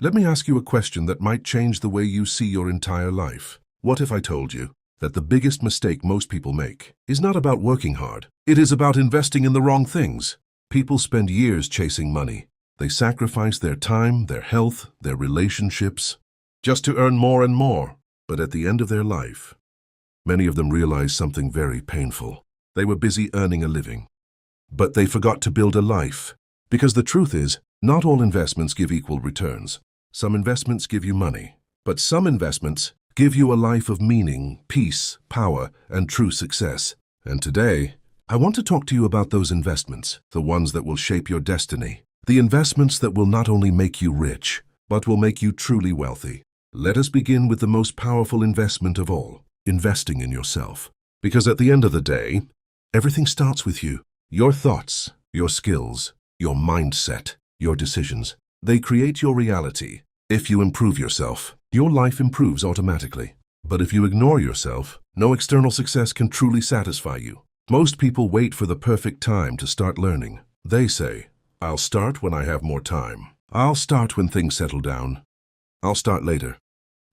Let me ask you a question that might change the way you see your entire life. What if I told you that the biggest mistake most people make is not about working hard? It is about investing in the wrong things. People spend years chasing money. They sacrifice their time, their health, their relationships, just to earn more and more. But at the end of their life, many of them realize something very painful. They were busy earning a living, but they forgot to build a life. Because the truth is, not all investments give equal returns. Some investments give you money, but some investments give you a life of meaning, peace, power, and true success. And today, I want to talk to you about those investments, the ones that will shape your destiny. The investments that will not only make you rich, but will make you truly wealthy. Let us begin with the most powerful investment of all, investing in yourself. Because at the end of the day, everything starts with you. Your thoughts, your skills, your mindset, your decisions. They create your reality. If you improve yourself, your life improves automatically. But if you ignore yourself, no external success can truly satisfy you. Most people wait for the perfect time to start learning. They say, I'll start when I have more time. I'll start when things settle down. I'll start later.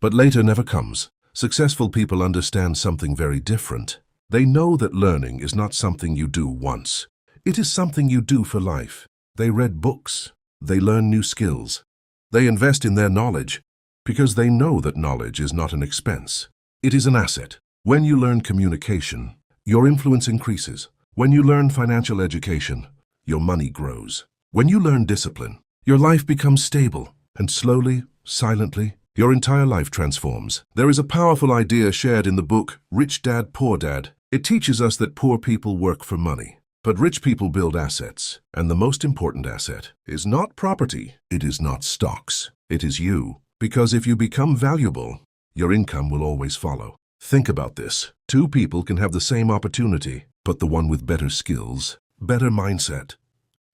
But later never comes. Successful people understand something very different. They know that learning is not something you do once. It is something you do for life. They read books. They learn new skills. They invest in their knowledge because they know that knowledge is not an expense. It is an asset. When you learn communication, your influence increases. When you learn financial education, your money grows. When you learn discipline, your life becomes stable, and slowly, silently, your entire life transforms. There is a powerful idea shared in the book Rich Dad, Poor Dad. It teaches us that poor people work for money, but rich people build assets. And the most important asset is not property. It is not stocks. It is you. Because if you become valuable, your income will always follow. Think about this. Two people can have the same opportunity, but the one with better skills, better mindset,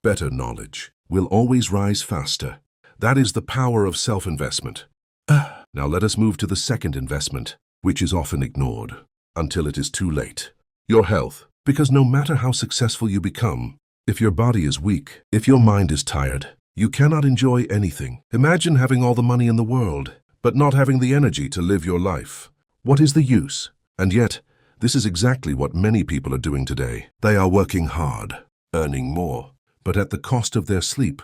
better knowledge, will always rise faster. That is the power of self-investment. Now let us move to the second investment, which is often ignored until it is too late. Your health. Because no matter how successful you become, if your body is weak, if your mind is tired, you cannot enjoy anything. Imagine having all the money in the world, but not having the energy to live your life. What is the use? And yet, this is exactly what many people are doing today. They are working hard, earning more, but at the cost of their sleep,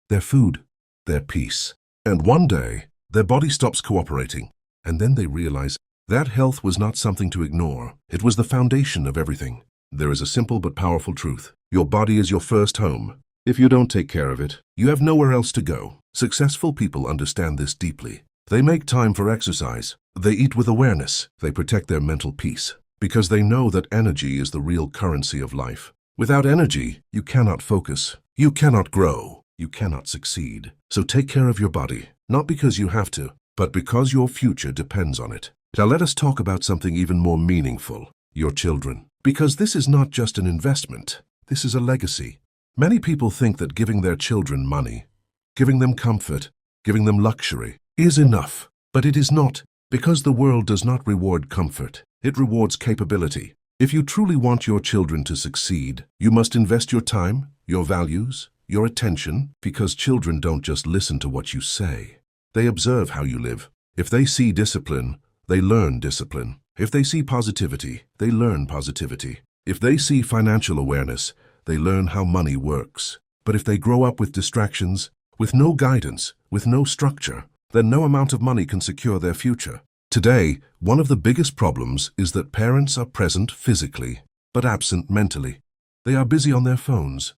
their food, their peace. And one day, their body stops cooperating, and then they realize that health was not something to ignore. It was the foundation of everything. There is a simple but powerful truth. Your body is your first home. If you don't take care of it, you have nowhere else to go. Successful people understand this deeply. They make time for exercise. They eat with awareness. They protect their mental peace. Because they know that energy is the real currency of life. Without energy, you cannot focus. You cannot grow. You cannot succeed. So take care of your body, not because you have to, but because your future depends on it. Now let us talk about something even more meaningful, your children. Because this is not just an investment, this is a legacy. Many people think that giving their children money, giving them comfort, giving them luxury, is enough. But it is not, because the world does not reward comfort, it rewards capability. If you truly want your children to succeed, you must invest your time, your values, your attention, because children don't just listen to what you say. They observe how you live. If they see discipline, they learn discipline. If they see positivity, they learn positivity. If they see financial awareness, they learn how money works. But if they grow up with distractions, with no guidance, with no structure, then no amount of money can secure their future. Today, one of the biggest problems is that parents are present physically, but absent mentally. They are busy on their phones,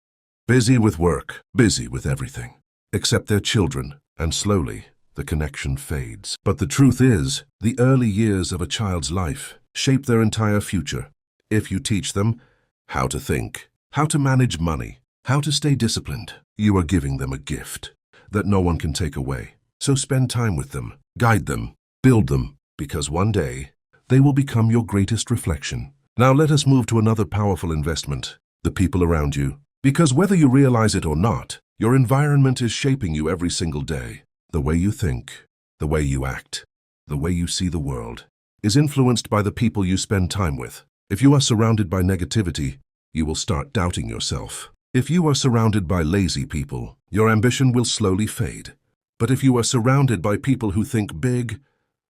busy with work, busy with everything, except their children, and slowly, the connection fades. But the truth is, the early years of a child's life shape their entire future. If you teach them how to think, how to manage money, how to stay disciplined, you are giving them a gift that no one can take away. So spend time with them, guide them, build them, because one day they will become your greatest reflection. Now let us move to another powerful investment, the people around you. Because whether you realize it or not, your environment is shaping you every single day. The way you think, the way you act, the way you see the world, is influenced by the people you spend time with. If you are surrounded by negativity, you will start doubting yourself. If you are surrounded by lazy people, your ambition will slowly fade. But if you are surrounded by people who think big,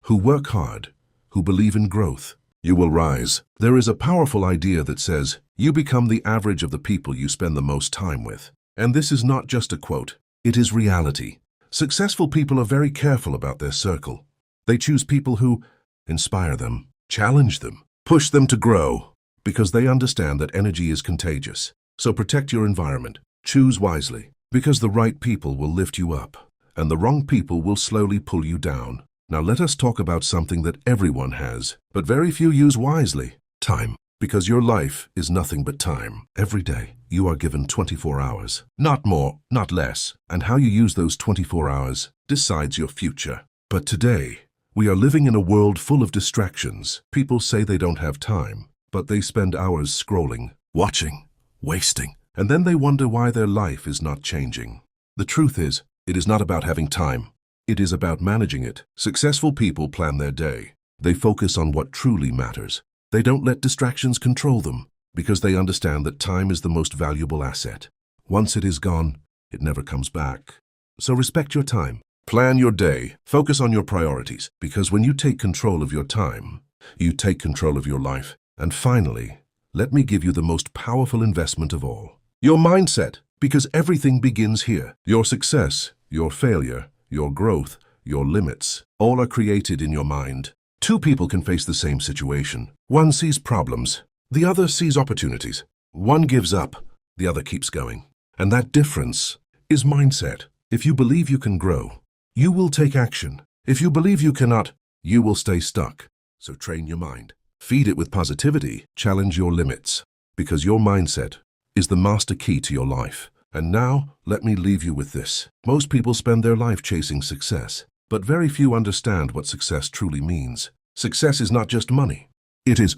who work hard, who believe in growth, you will rise. There is a powerful idea that says, you become the average of the people you spend the most time with. And this is not just a quote, it is reality. Successful people are very careful about their circle. They choose people who inspire them, challenge them, push them to grow, because they understand that energy is contagious. So protect your environment. Choose wisely, because the right people will lift you up, and the wrong people will slowly pull you down. Now let us talk about something that everyone has, but very few use wisely. Time. Because your life is nothing but time. Every day, you are given 24 hours. Not more, not less. And how you use those 24 hours decides your future. But today, we are living in a world full of distractions. People say they don't have time, but they spend hours scrolling, watching, wasting, and then they wonder why their life is not changing. The truth is, it is not about having time. It is about managing it. Successful people plan their day. They focus on what truly matters. They don't let distractions control them, because they understand that time is the most valuable asset. Once it is gone, it never comes back. So respect your time. Plan your day. Focus on your priorities, because when you take control of your time, you take control of your life. And finally, let me give you the most powerful investment of all. Your mindset, because everything begins here. Your success, your failure, your growth, your limits, all are created in your mind. Two people can face the same situation. One sees problems, the other sees opportunities. One gives up, the other keeps going. And that difference is mindset. If you believe you can grow, you will take action. If you believe you cannot, you will stay stuck. So train your mind. Feed it with positivity. Challenge your limits, because your mindset is the master key to your life. And now, let me leave you with this. Most people spend their life chasing success, but very few understand what success truly means. Success is not just money. It is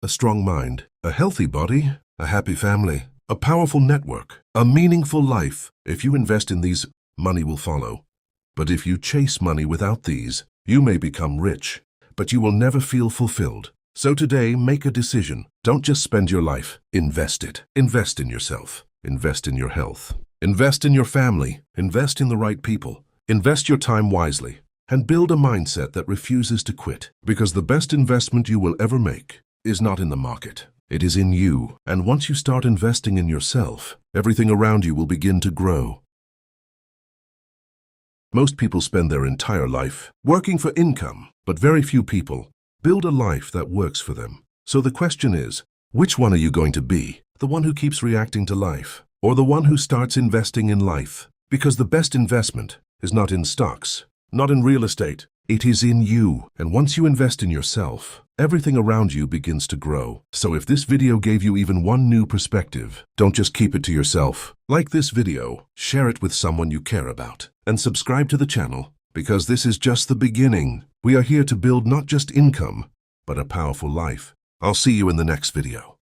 a strong mind, a healthy body, a happy family, a powerful network, a meaningful life. If you invest in these, money will follow. But if you chase money without these, you may become rich, but you will never feel fulfilled. So today, make a decision. Don't just spend your life. Invest it. Invest in yourself. Invest in your health. Invest in your family. Invest in the right people. Invest your time wisely. And build a mindset that refuses to quit. Because the best investment you will ever make is not in the market. It is in you. And once you start investing in yourself, everything around you will begin to grow. Most people spend their entire life working for income, but very few people build a life that works for them. So the question is, which one are you going to be? The one who keeps reacting to life, or the one who starts investing in life? Because the best investment is not in stocks, not in real estate. It is in you. And once you invest in yourself, everything around you begins to grow. So if this video gave you even one new perspective, don't just keep it to yourself. Like this video, share it with someone you care about, and subscribe to the channel, because this is just the beginning. We are here to build not just income, but a powerful life. I'll see you in the next video.